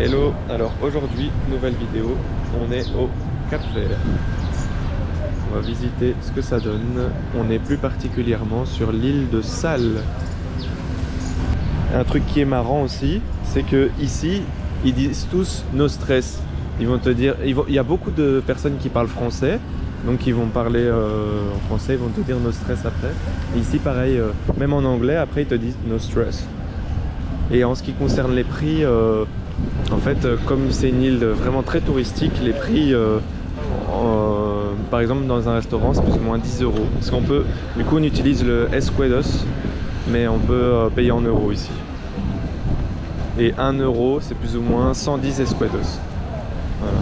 Hello, alors aujourd'hui, nouvelle vidéo, on est au Cap-Vert. On va visiter ce que ça donne. On est plus particulièrement sur l'île de Sal. Un truc qui est marrant aussi, c'est que ici, ils disent tous no stress. Ils vont te dire, il y a beaucoup de personnes qui parlent français, donc ils vont parler en français, ils vont te dire no stress après. Et ici, pareil, même en anglais, après ils te disent no stress. Et en ce qui concerne les prix, en fait, comme c'est une île vraiment très touristique, les prix, par exemple dans un restaurant, c'est plus ou moins 10 euros. Parce qu'on peut, du coup on utilise le Esquedos, mais on peut payer en euros ici. Et 1 euro, c'est plus ou moins 110 Esquedos. Voilà.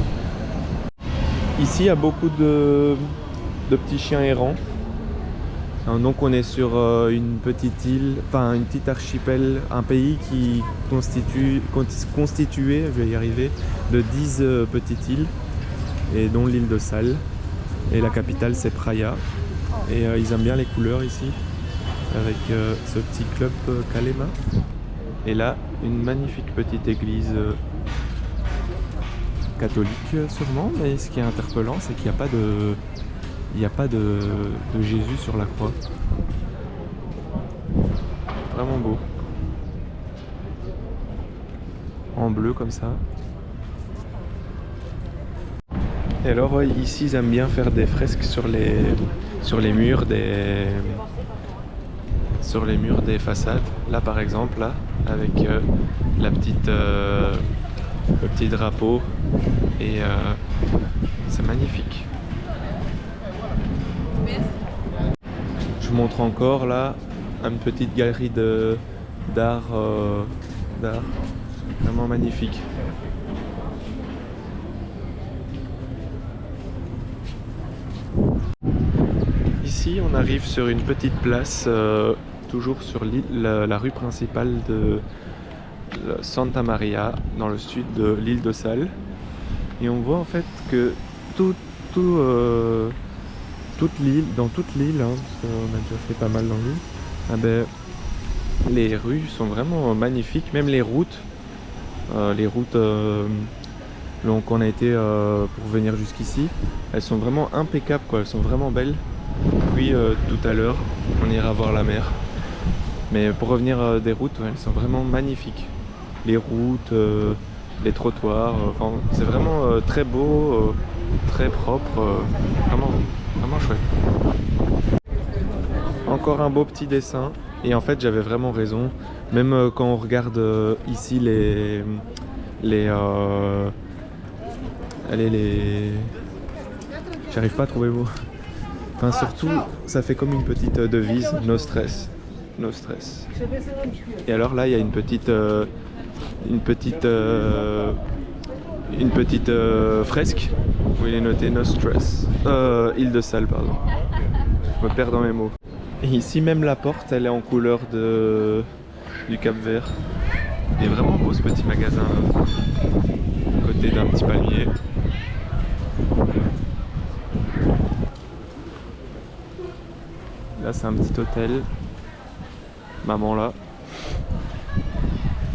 Ici, il y a beaucoup de petits chiens errants. Donc on est sur une petite île, enfin une petite archipel, un pays qui constitué, je vais y arriver, de 10 petites îles, et dont l'île de Sal. Et la capitale c'est Praia. Et ils aiment bien les couleurs ici, avec ce petit club Calema. Et là, une magnifique petite église catholique sûrement, mais ce qui est interpellant, c'est qu'il n'y a pas de... Il n'y a pas de Jésus sur la croix. Vraiment beau. En bleu comme ça. Et alors ici ils aiment bien faire des fresques sur les murs des façades. Là par exemple, là, avec le petit drapeau. Et c'est magnifique. Je montre encore là une petite galerie d'art vraiment magnifique. Ici on arrive sur une petite place, toujours sur la rue principale de Santa Maria, dans le sud de l'île de Sal. Et on voit en fait que toute l'île, dans toute l'île, hein, parce qu'on a déjà fait pas mal dans l'île, les rues sont vraiment magnifiques, même les routes donc on a été pour venir jusqu'ici, elles sont vraiment impeccables quoi, elles sont vraiment belles. Puis tout à l'heure, on ira voir la mer. Mais pour revenir des routes, elles sont vraiment magnifiques. Les routes, les trottoirs, c'est vraiment très beau, très propre, vraiment chouette. Encore un beau petit dessin, et en fait j'avais vraiment raison, même quand on regarde ici j'arrive pas à trouver le mot. Enfin surtout, ça fait comme une petite devise, no stress, no stress. Et alors là il y a une petite fresque où il est noté no stress, île de Sal, pardon. Je me perds dans mes mots. Et ici même la porte, elle est en couleur du Cap-Vert. Il est vraiment beau ce petit magasin là, à côté d'un petit palmier. Là c'est un petit hôtel. Maman là.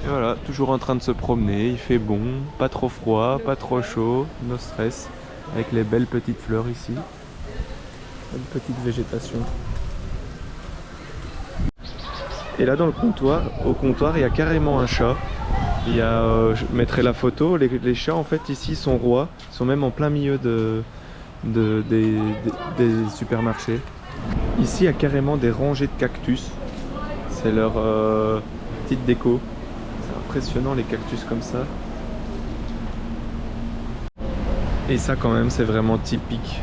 Et voilà, toujours en train de se promener, il fait bon, pas trop froid, pas trop chaud, no stress, avec les belles petites fleurs ici, une petite végétation. Et là dans le comptoir, au comptoir il y a carrément un chat. Il y a, je mettrai la photo, les chats en fait ici sont rois, sont même en plein milieu des supermarchés. Ici il y a carrément des rangées de cactus, c'est leur petite déco. Impressionnant les cactus comme ça. Et ça quand même c'est vraiment typique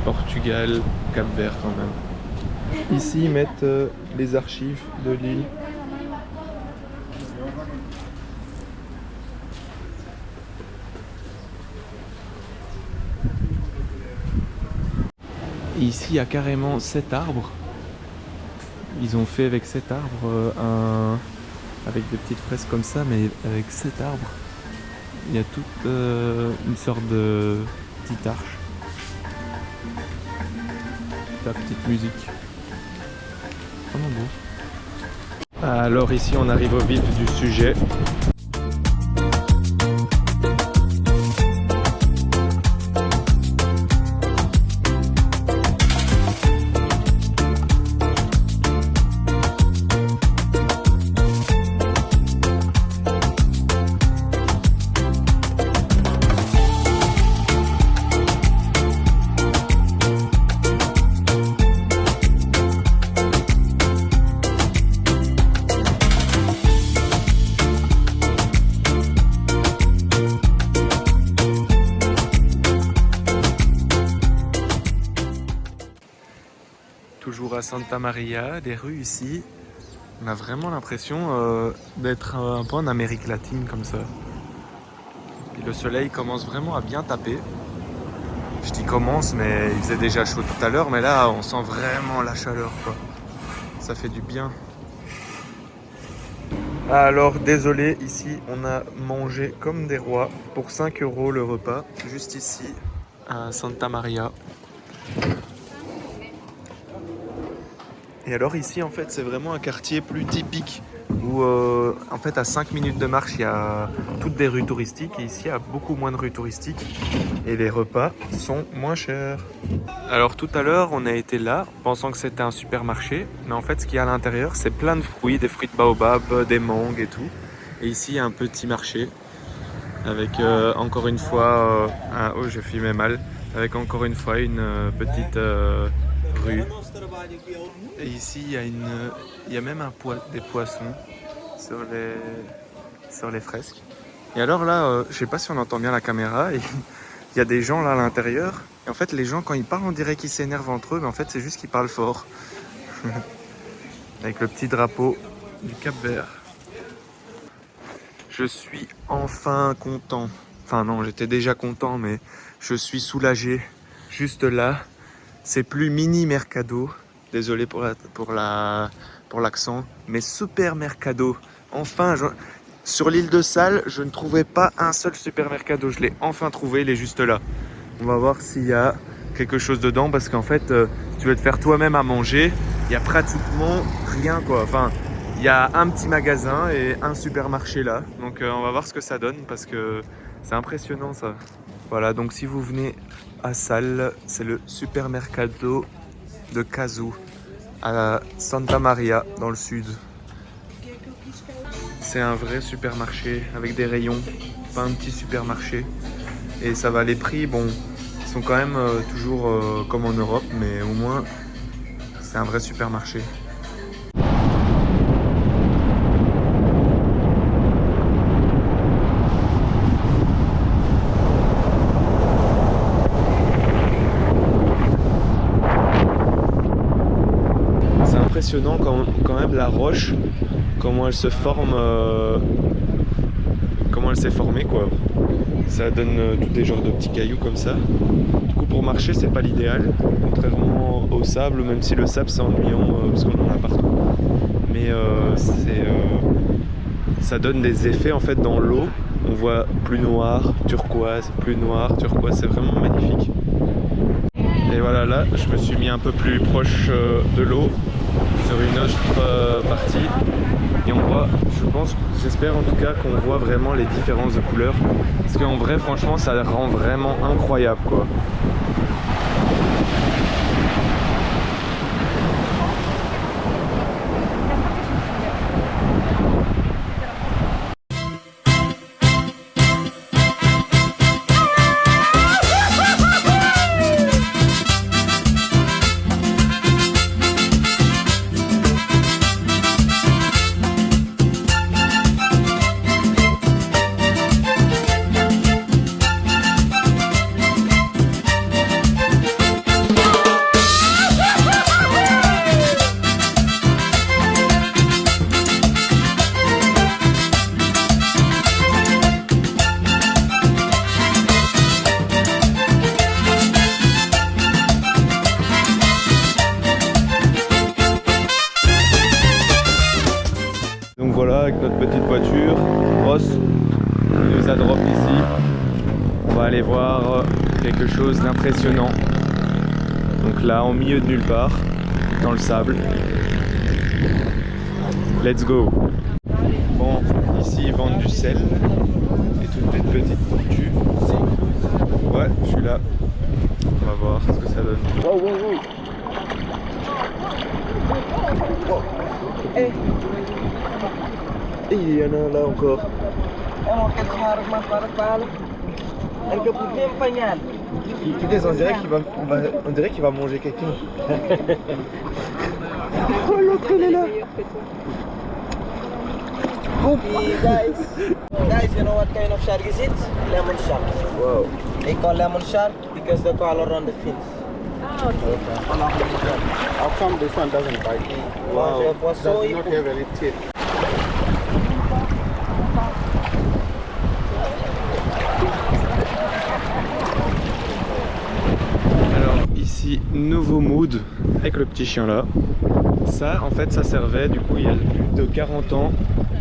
Portugal, Cap-Vert quand même. Ici ils mettent les archives de l'île. Et ici il y a carrément 7 arbres. Ils ont fait avec 7 arbres avec des petites fraises comme ça, mais avec 7 arbres. Il y a toute une sorte de petite arche. La petite musique. Vraiment beau. Alors ici on arrive au vif du sujet. voit Santa Maria, des rues ici. On a vraiment l'impression d'être un peu en Amérique latine comme ça. Et le soleil commence vraiment à bien taper. Je dis commence, mais il faisait déjà chaud tout à l'heure, mais là on sent vraiment la chaleur quoi. Ça fait du bien. Alors désolé, ici on a mangé comme des rois pour 5 € le repas, juste ici à Santa Maria. Et alors ici en fait c'est vraiment un quartier plus typique où en fait à 5 minutes de marche il y a toutes des rues touristiques et ici il y a beaucoup moins de rues touristiques et les repas sont moins chers. Alors tout à l'heure on a été là pensant que c'était un supermarché, mais en fait ce qu'il y a à l'intérieur c'est plein de fruits, des fruits de baobab, des mangues et tout. Et ici il y a un petit marché avec encore une fois, oh j'ai filmé mal, avec encore une fois une petite rue. Et ici il y a même des poissons sur les fresques. Et alors là, je sais pas si on entend bien la caméra, il y a des gens là à l'intérieur. Et en fait les gens quand ils parlent on dirait qu'ils s'énervent entre eux, mais en fait c'est juste qu'ils parlent fort. Avec le petit drapeau du Cap-Vert. Je suis enfin content. Enfin non, j'étais déjà content, mais je suis soulagé. Juste là, c'est plus mini mercado. Désolé pour l'accent, mais super mercado. Enfin, sur l'île de Sal, je ne trouvais pas un seul super mercado. Je l'ai enfin trouvé, il est juste là. On va voir s'il y a quelque chose dedans, parce qu'en fait, si tu veux te faire toi-même à manger, il y a pratiquement rien quoi. Enfin, il y a un petit magasin et un supermarché là. Donc on va voir ce que ça donne parce que c'est impressionnant ça. Voilà, donc si vous venez à Sal, c'est le supermercado de Cazzu à Santa Maria dans le sud. C'est un vrai supermarché avec des rayons, pas un petit supermarché. Et ça va, les prix, bon, ils sont quand même toujours comme en Europe, mais au moins c'est un vrai supermarché. C'est impressionnant quand même la roche, comment elle se forme, comment elle s'est formée quoi. Ça donne tous des genres de petits cailloux comme ça. Du coup pour marcher c'est pas l'idéal, contrairement au sable, même si le sable c'est ennuyant parce qu'on en a partout. Mais ça donne des effets en fait dans l'eau. On voit plus noir, turquoise, c'est vraiment magnifique. Et voilà, là je me suis mis un peu plus proche de l'eau sur une autre partie. Et on voit, j'espère en tout cas qu'on voit vraiment les différences de couleurs. Parce qu'en vrai, franchement, ça rend vraiment incroyable quoi. Donc voilà, avec notre petite voiture, Ross nous a drop ici. On va aller voir quelque chose d'impressionnant. Donc là, au milieu de nulle part, dans le sable. Let's go! Bon, ici ils vendent du sel et toutes les petites tortues. Ouais, je suis là. On va voir ce que ça donne. Wow, wow, wow. Eh. Et il y en a un là encore. Putain, on dirait qu'il va manger quelqu'un. Oh, l'autre il est là. Oh. Guys, you know what kind of shark is it? Lemon shark. Wow. They call lemon shark because they call around the fins. How come this one doesn't bite? Mange un poisson, Does il not have any teeth. Alors ici, nouveau mood avec le petit chien là. Ça, en fait, ça servait du coup il y a plus de 40 ans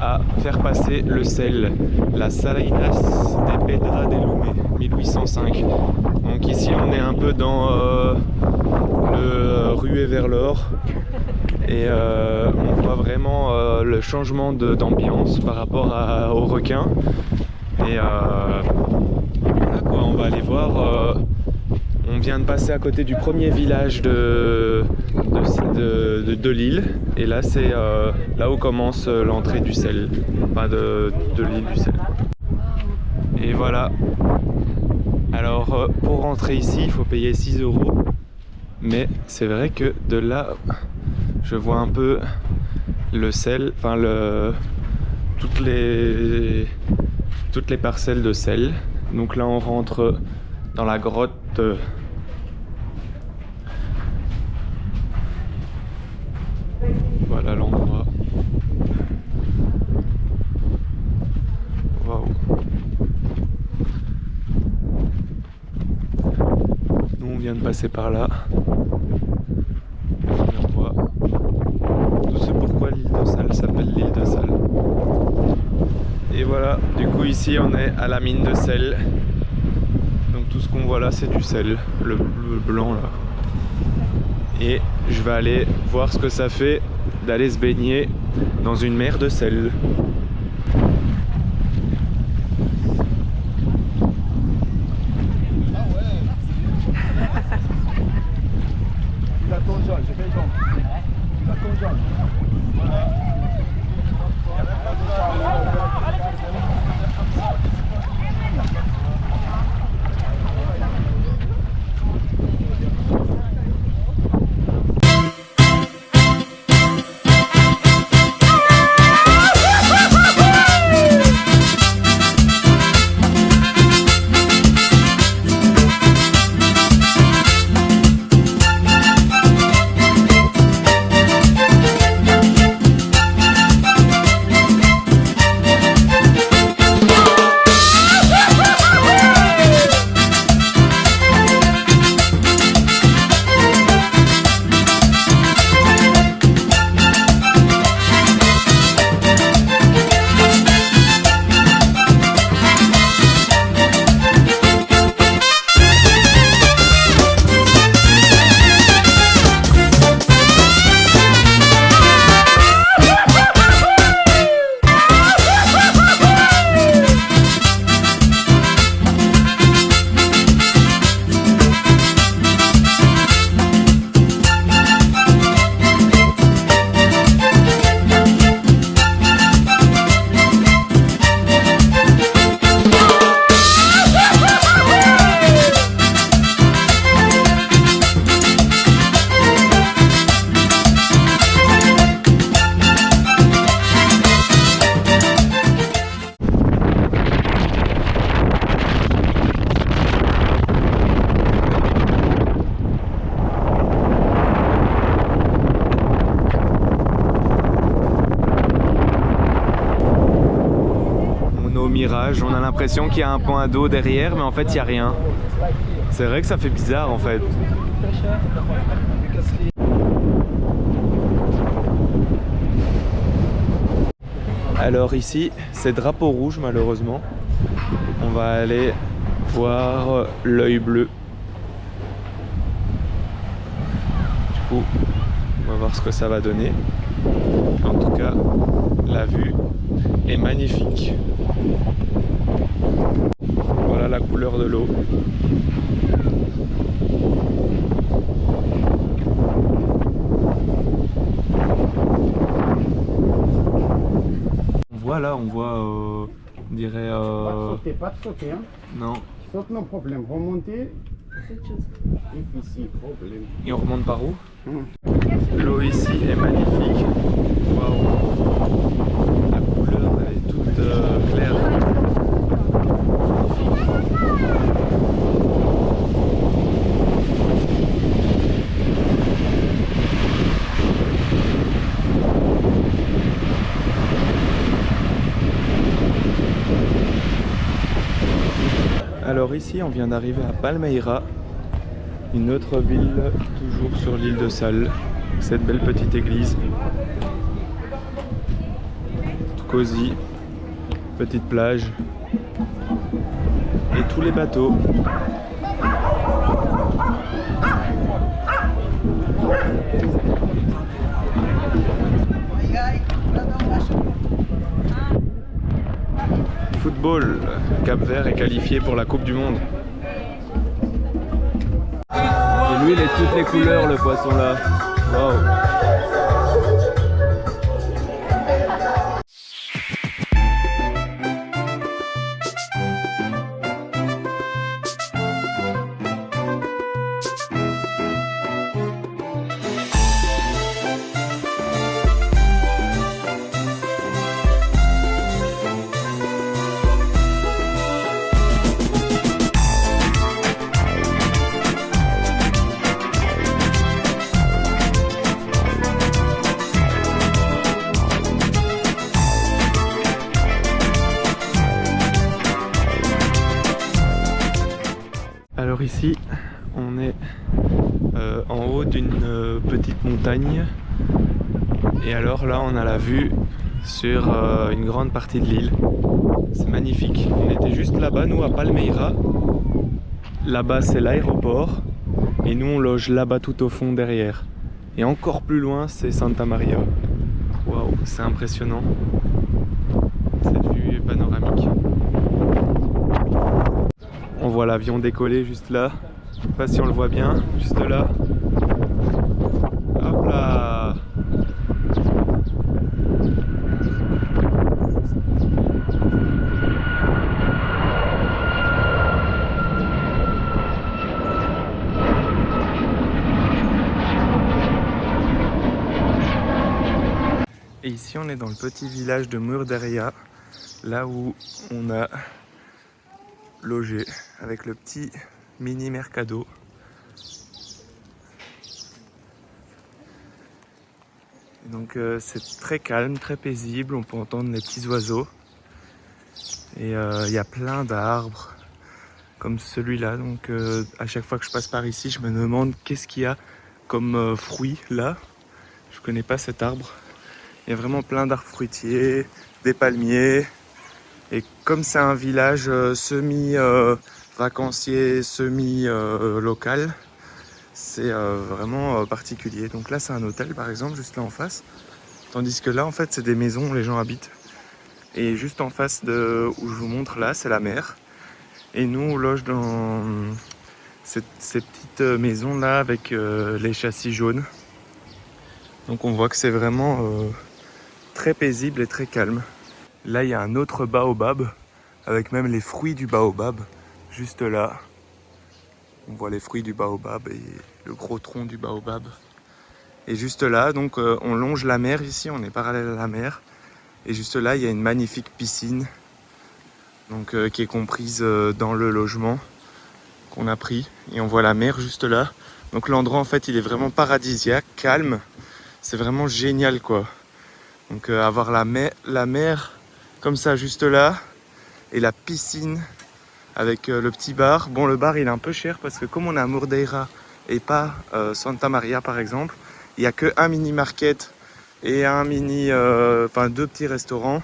à faire passer le sel. La Salinas de Pedra de Lume, 1805. Donc ici, on est un peu dans le ruée vers l'or. Et on voit vraiment le changement d'ambiance par rapport aux requins. Et voilà quoi, on va aller voir. On vient de passer à côté du premier village de l'île. Et là, c'est là où commence l'entrée du sel. Enfin, de l'île du sel. Et voilà. Alors, pour rentrer ici, il faut payer 6 €. Mais c'est vrai que de là, je vois un peu le sel, enfin toutes les parcelles de sel. Donc là, on rentre dans la grotte. Voilà l'endroit. Waouh. Nous, on vient de passer par là. Et on voit. C'est pourquoi l'île de Sal s'appelle l'île de Sal. Et voilà, du coup ici on est à la mine de sel. Donc tout ce qu'on voit là c'est du sel, le blanc là. Et je vais aller voir ce que ça fait d'aller se baigner dans une mer de sel. On a l'impression qu'il y a un point d'eau derrière, mais en fait il n'y a rien. C'est vrai que ça fait bizarre en fait. Alors ici, c'est drapeau rouge malheureusement. On va aller voir l'œil bleu. Du coup, on va voir ce que ça va donner. En tout cas, la vue est magnifique. Voilà la couleur de l'eau. Voilà, on voit, on dirait... Pas de sauter, hein. Non. Saute, non problème. Remonter. Ici, problème. Et on remonte par où? L'eau ici est magnifique. Waouh. La couleur elle est toute claire. Alors ici, on vient d'arriver à Palmeira, une autre ville toujours sur l'île de Sal. Cette belle petite église. Tout cosy, petite plage et tous les bateaux. Football, Cap-Vert est qualifié pour la Coupe du Monde. Et lui, il est de toutes les couleurs, le poisson là. Wow. Alors ici, on est en haut d'une petite montagne et alors là on a la vue sur une grande partie de l'île. C'est magnifique. On était juste là-bas, nous à Palmeira. Là-bas c'est l'aéroport et nous on loge là-bas tout au fond derrière. Et encore plus loin c'est Santa Maria. Waouh, c'est impressionnant. Cette vue est panoramique. On voit l'avion décoller juste là. Je sais pas si on le voit bien, juste là. Hop là. Et ici on est dans le petit village de Murderia, là où on a logé avec le petit mini mercado. Et donc c'est très calme, très paisible, on peut entendre les petits oiseaux. Et il y a plein d'arbres comme celui-là, donc à chaque fois que je passe par ici, je me demande qu'est-ce qu'il y a comme fruit là. Je connais pas cet arbre. Il y a vraiment plein d'arbres fruitiers, des palmiers. Et comme c'est un village semi-vacancier, semi-local, c'est vraiment particulier. Donc là, c'est un hôtel, par exemple, juste là en face. Tandis que là, en fait, c'est des maisons où les gens habitent. Et juste en face de où je vous montre là, c'est la mer. Et nous, on loge dans ces petites maisons-là avec les châssis jaunes. Donc on voit que c'est vraiment très paisible et très calme. Là, il y a un autre baobab, avec même les fruits du baobab, juste là. On voit les fruits du baobab et le gros tronc du baobab. Et juste là, donc on longe la mer ici, on est parallèle à la mer. Et juste là, il y a une magnifique piscine, donc qui est comprise dans le logement qu'on a pris. Et on voit la mer juste là. Donc l'endroit, en fait, il est vraiment paradisiaque, calme. C'est vraiment génial, quoi. Donc avoir la mer comme ça juste là et la piscine avec le petit bar. Bon, le bar il est un peu cher parce que comme on est à Murdeira et pas Santa Maria par exemple, il n'y a que un mini market et un mini, deux petits restaurants.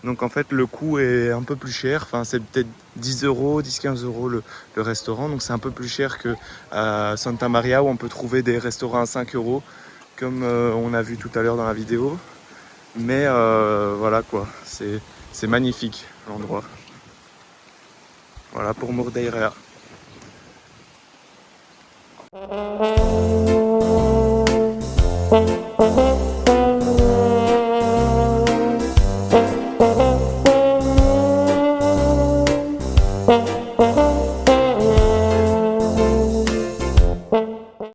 Donc en fait le coût est un peu plus cher, enfin c'est peut-être 10 euros, 10-15 euros le restaurant. Donc c'est un peu plus cher que à Santa Maria où on peut trouver des restaurants à 5 euros comme on a vu tout à l'heure dans la vidéo. Mais voilà quoi, c'est magnifique l'endroit. Voilà pour Murdeira.